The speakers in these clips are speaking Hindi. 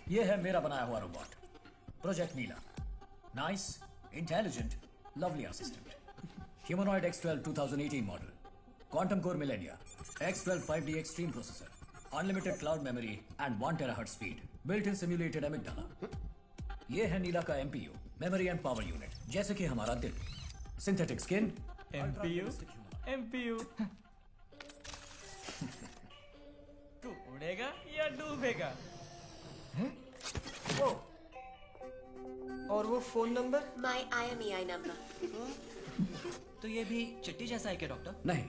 ये है मेरा बनाया हुआ robot, project Neela. Nice, intelligent, lovely assistant. Humanoid X12 2018 model, quantum core millennia, X12 5D extreme processor, unlimited cloud memory and 1 terahertz speed, built in simulated amygdala. ये है नीला का MPU, memory and power unit, जैसे कि हमारा दिल। सिंथेटिक स्किन, MPU तू उड़ेगा या डूबेगा? और वो phone number? My IMEI number. तो ये भी चिट्टी जैसा है क्या डॉक्टर? नहीं,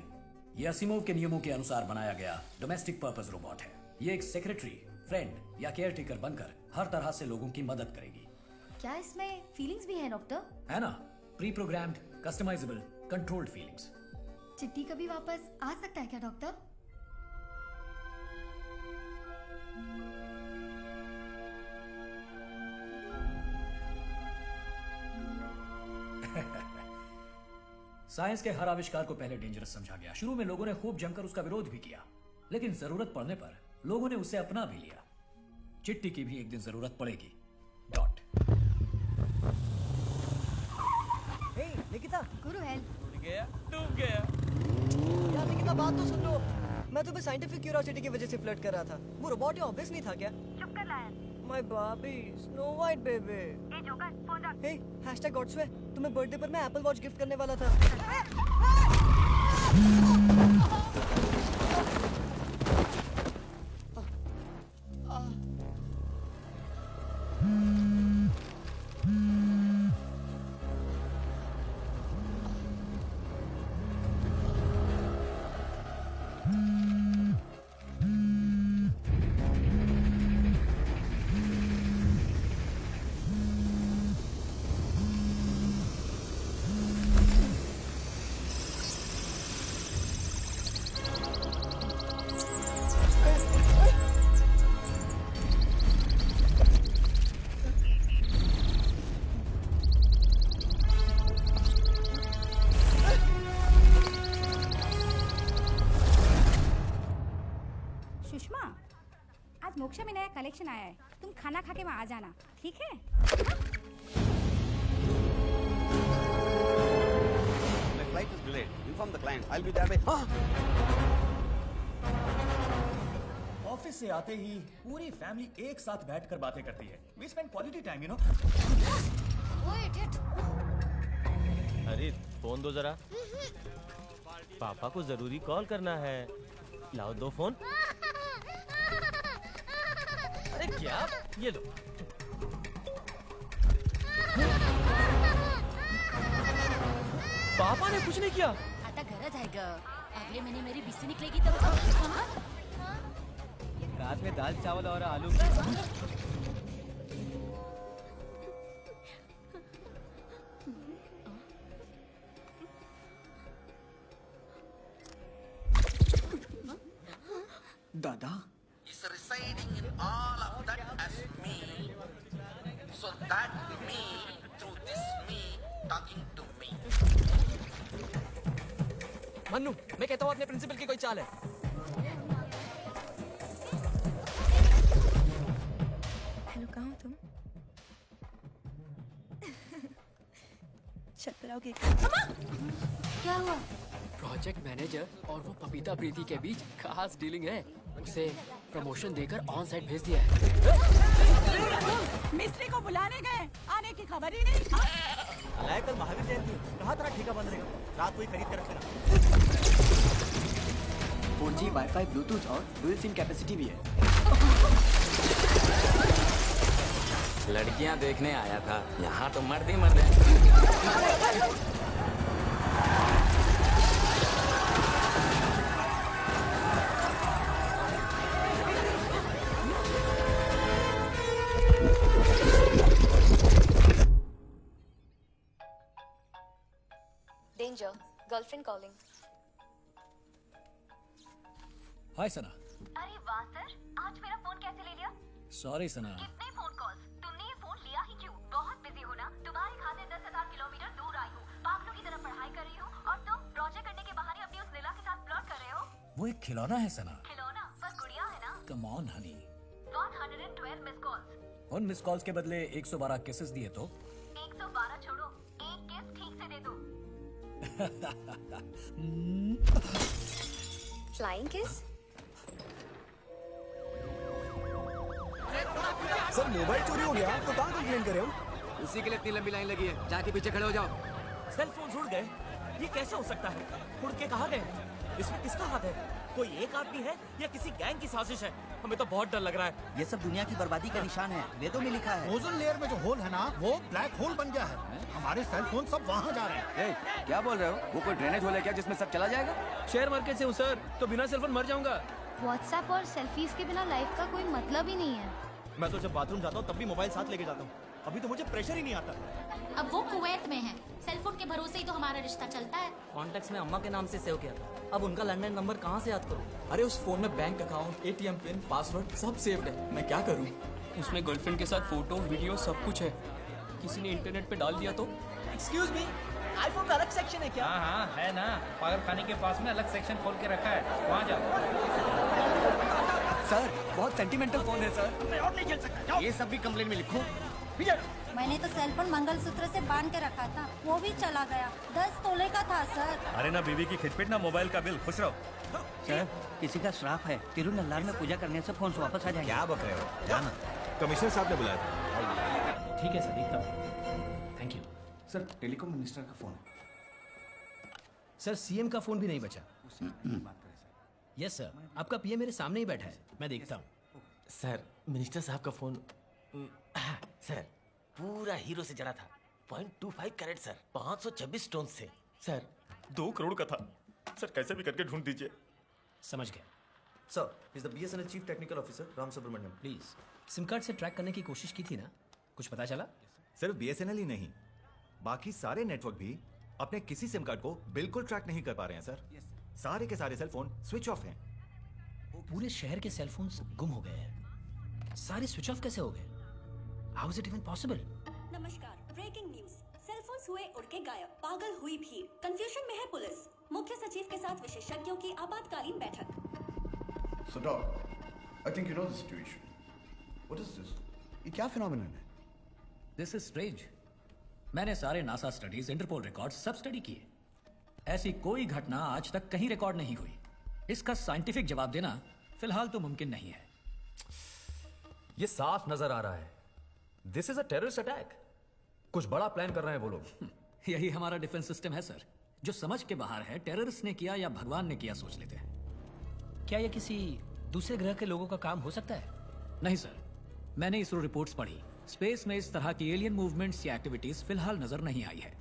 ये असिमोव के नियमों के अनुसार बनाया गया डोमेस्टिक पर्पस रोबोट है। ये एक सेक्रेटरी, फ्रेंड या केयर टेकर बनकर हर तरह से लोगों की मदद करेगी। क्या इसमें फीलिंग्स भी हैं डॉक्टर? है ना? Pre programmed, customisable, controlled feelings. Chitti कभी वापस आ सकता है क्या डॉक्टर? साइंस के हर आविष्कार को पहले डेंजरस समझा गया। शुरू में लोगों ने खूब जमकर उसका विरोध भी किया, लेकिन जरूरत पड़ने पर लोगों ने उसे अपना भी लिया। चिट्टी की भी एक दिन जरूरत पड़ेगी। डॉट। हे निकिता, गुरु हेल्प। उड़ गया, डूब गया। यार निकिता बात तो सुन लो। मैं तो बस साइंटिफिक क्यूरियोसिटी की वजह से फ्लर्ट कर रहा था। वो रोबोट ही ऑब्वियस नहीं था क्या? चुप कर lion. My baby, snow white baby. ए जोकर, फोन रख। हे #गॉडस्वे, तुम्हें बर्थडे पर मैं एप्पल वॉच गिफ्ट करने वाला था। सुषमा, आज मोक्षा में नया कलेक्शन आया है, तुम खाना खा के वहाँ आ जाना, ठीक है? My flight is delayed. Inform the client. I'll be there by. Office से आते ही पूरी फैमिली एक साथ बैठकर बातें करती है। We spend quality time, you know. वो इडियट। अरे फोन दो जरा, पापा को जरूरी कॉल करना है। लाओ दो फोन। अरे क्या, ये लो। पापा ने कुछ नहीं किया। आता घरच आहे ग, अगले महीने मेरी बीसी निकलेगी तब। रात में दाल चावल और आलू। दादा Is residing in all of that as me. So that me through this me talking to me. Mannu, मैं कहता हूँ अपने प्रिंसिपल की कोई चाल है। हेलो, कहाँ हो तुम? छत पर आओगे? क्या हुआ? प्रोजेक्ट मैनेजर और वो पपीता प्रीति के बीच खास डीलिंग है। उसे प्रमोशन देकर ऑन साइट भेज दिया है। मिस्त्री को बुलाने गए, आने की खबर ही नहीं। कल महावीर जयंती, कहाँ तेरा ठेका बंद रहेगा? रात को ही खरीद कर रख लेना। 4G वाईफाई ब्लूटूथ और डुअल सिम कैपेसिटी भी है। लड़कियां देखने आया था, यहाँ तो मर्द ही मर्द हैं। Danger. Girlfriend calling. हाय सना। अरे वाह सर, आज मेरा फोन कैसे ले लिया? सॉरी सना। कितने फोन कॉल्स? तुमने ये फोन लिया ही क्यों? बहुत बिजी हो ना? तुम्हारे खाते 10,000 किलोमीटर दूर आई हूँ, पागलों की तरह पढ़ाई कर रही हूँ, और तुम प्रोजेक्ट करने के बहाने अपनी उस नीला के साथ फ्लर्ट कर रहे हो। वो एक खिलौना है सना। खिलौना? पर गुड़िया है ना? Come on Honey. 150 112 miss calls. उन मिस कॉल्स के बदले 112 केसेस दिए तो 112 छोड़ो, एक किस ठीक से दे दो। Flying kiss? सर मोबाइल चोरी हो गया तो कहाँ कंप्लेन करे हो? उसी के लिए इतनी लंबी लाइन लगी है, जाके पीछे खड़े हो जाओ। सेल फोन उड़ गए, ये कैसे हो सकता है? उड़ के कहाँ गए? इसमें किसका हाथ है? कोई एक आदमी है या किसी गैंग की साजिश है? हमें तो बहुत डर लग रहा है। ये सब दुनिया की बर्बादी का निशान है, वेदों में लिखा है। ओजोन लेयर में जो होल है ना, वो ब्लैक होल बन गया है। हमारे सेल फोन सब वहाँ जा रहे हैं। क्या बोल रहे हो? वो कोई ड्रेनेज होल है क्या जिसमें सब चला जाएगा? शेयर मार्केट से हूँ सर, तो बिना सेल फोन मर जाऊंगा। व्हाट्सएप और सेल्फीज के बिना लाइफ का कोई मतलब ही नहीं है। मैं तो जब बाथरूम जाता हूँ तब भी मोबाइल साथ लेके जाता हूँ। अभी तो मुझे प्रेशर ही नहीं आता। अब वो कुवैत में है, सेलफोन के भरोसे ही तो हमारा रिश्ता चलता है। कॉन्टेक्ट्स में अम्मा के नाम से सेव किया था, अब उनका लैंडलाइन नंबर कहाँ से याद करूँ? अरे उस फोन में bank account, ATM pin, password सब सेव्ड है। मैं क्या करूँ? उसमें गर्लफ्रेंड के साथ फोटो, वीडियो सब कुछ है। किसी ने इंटरनेट पे डाल दिया तो? एक्सक्यूज मी, आईफोन का अलग सेक्शन है क्या? हाँ है ना, पागल खाने के पास में अलग सेक्शन खोल के रखा है, वहाँ जाओ। सर बहुत सेंटिमेंटल फोन है सर। मैं और नहीं खेल सकता। ये सब भी कंप्लेन में लिखो। मैंने तो सेलफोन मंगलसूत्र से बांध के रखा था, वो भी चला गया। 10 तोले का था सर। अरे ना बीवी की खिटपिट ना मोबाइल का बिल, खुश रहो। सर किसी का श्राप है, तिरुनल्लार में पूजा करने से फोन वापस आ जाएगा। क्या बक रहे हो? जाना। कमिश्नर साहब ने बुलाया था। ठीक है सर, देखता हूँ। Thank you. Sir telecom minister का फोन। सर सीएम का फोन भी नहीं बचा। यस सर, आपका पीएम मेरे सामने ही बैठा है, मैं देखता हूँ। सर मिनिस्टर साहब का फोन। सर पूरा हीरो से जला था, 0.25 कैरेट सर, 526 स्टोन से। सर 2 करोड़ का था। सर कैसे भी करके ढूंढ दीजिए। समझ गया। Sir is the BSNL chief technical officer Ram Subramaniam. Please, sim card से ट्रैक करने की कोशिश की थी ना, कुछ पता चला? सिर्फ बीएसएनएल ही नहीं, बाकी सारे नेटवर्क भी अपने किसी सिम कार्ड को बिल्कुल ट्रैक नहीं कर पा रहे हैं सर। सारे के सारे सेल फोन स्विच ऑफ हैं। पूरे शहर के सेल फोन गुम हो गए हैं। सारे स्विच ऑफ कैसे हो गए? How is it even possible? नमस्कार, ब्रेकिंग न्यूज। सेलफोन्स हुए उड़ के गायब, पागल हुई भीड़, कंफ्यूजन में है पुलिस। मुख्य सचिव के साथ विशेषज्ञों की आपातकालीन बैठक। So Doc, I think you know the situation. What is this? ये क्या phenomenon है? This is strange. मैंने सारे नासा स्टडीज, इंटरपोल रिकॉर्ड सब स्टडी किए। ऐसी कोई घटना आज तक कहीं रिकॉर्ड नहीं हुई। इसका साइंटिफिक जवाब देना फिलहाल तो मुमकिन नहीं है। ये साफ नजर आ रहा है, this is a terrorist attack. कुछ बड़ा प्लान कर रहे हैं वो लोग। यही हमारा डिफेंस सिस्टम है सर, जो समझ के बाहर है टेररिस्ट ने किया या भगवान ने किया सोच लेते हैं। क्या ये किसी दूसरे ग्रह के लोगों का काम हो सकता है? नहीं सर, मैंने इसरो रिपोर्ट्स पढ़ी। स्पेस में इस तरह की एलियन मूवमेंट्स या एक्टिविटीज फिलहाल नजर नहीं आई है।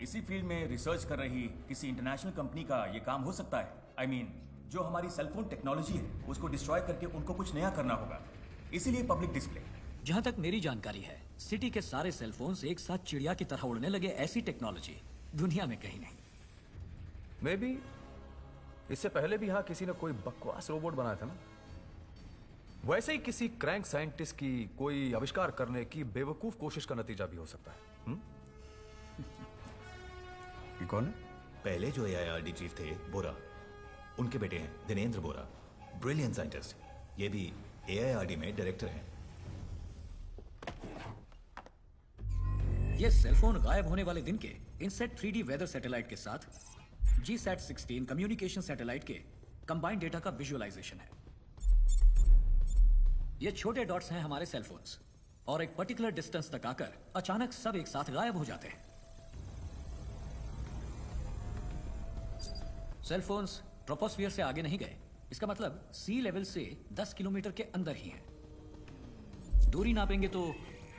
इसी फील्ड में रिसर्च कर रही किसी इंटरनेशनल कंपनी का ये काम हो सकता है। I mean, जो हमारी सेलफोन टेक्नोलॉजी है उसको डिस्ट्रॉय करके उनको कुछ नया करना होगा, इसीलिए पब्लिक डिस्प्ले। जहां तक मेरी जानकारी है, सिटी के सारे सेलफोन्स एक साथ चिड़िया की तरह उड़ने लगे, ऐसी टेक्नोलॉजी दुनिया में कहीं नहीं। मे बी इससे पहले भी यहाँ किसी ने कोई बकवास रोबोट बनाया था ना, वैसे ही किसी क्रैंक साइंटिस्ट की कोई आविष्कार करने की बेवकूफ कोशिश का नतीजा भी हो सकता है। ये कौन है? पहले जो AIRD चीफ थे बोरा, उनके बेटे हैं दिनेंद्र बोरा, ब्रिलियंट साइंटिस्ट। ये भी AIRD में डायरेक्टर हैं। ये सेलफोन गायब होने वाले दिन के इनसेट 3D वेदर सैटेलाइट के साथ GSAT-16 कम्युनिकेशन सैटेलाइट के कंबाइंड डेटा का विजुअलाइजेशन है। ये छोटे डॉट्स हैं हमारे सेलफोन्स, और एक पर्टिकुलर डिस्टेंस तक आकर अचानक सब एक साथ गायब हो जाते हैं। सेलफोन्स ट्रोपोस्फियर से आगे नहीं गए, इसका मतलब सी लेवल से 10 किलोमीटर के अंदर ही हैं। दूरी नापेंगे तो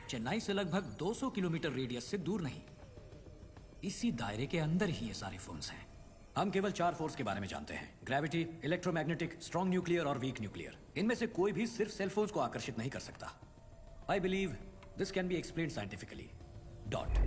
चेन्नई से लगभग 200 किलोमीटर रेडियस से दूर नहीं, इसी दायरे के अंदर ही ये सारे फोन्स हैं। हम केवल 4 फोर्स के बारे में जानते हैं: ग्रेविटी, इलेक्ट्रोमैग्नेटिक, स्ट्रॉन्ग न्यूक्लियर और वीक न्यूक्लियर। इनमें से कोई भी सिर्फ सेलफोन्स को आकर्षित नहीं कर सकता। I believe this can be explained scientifically. Dot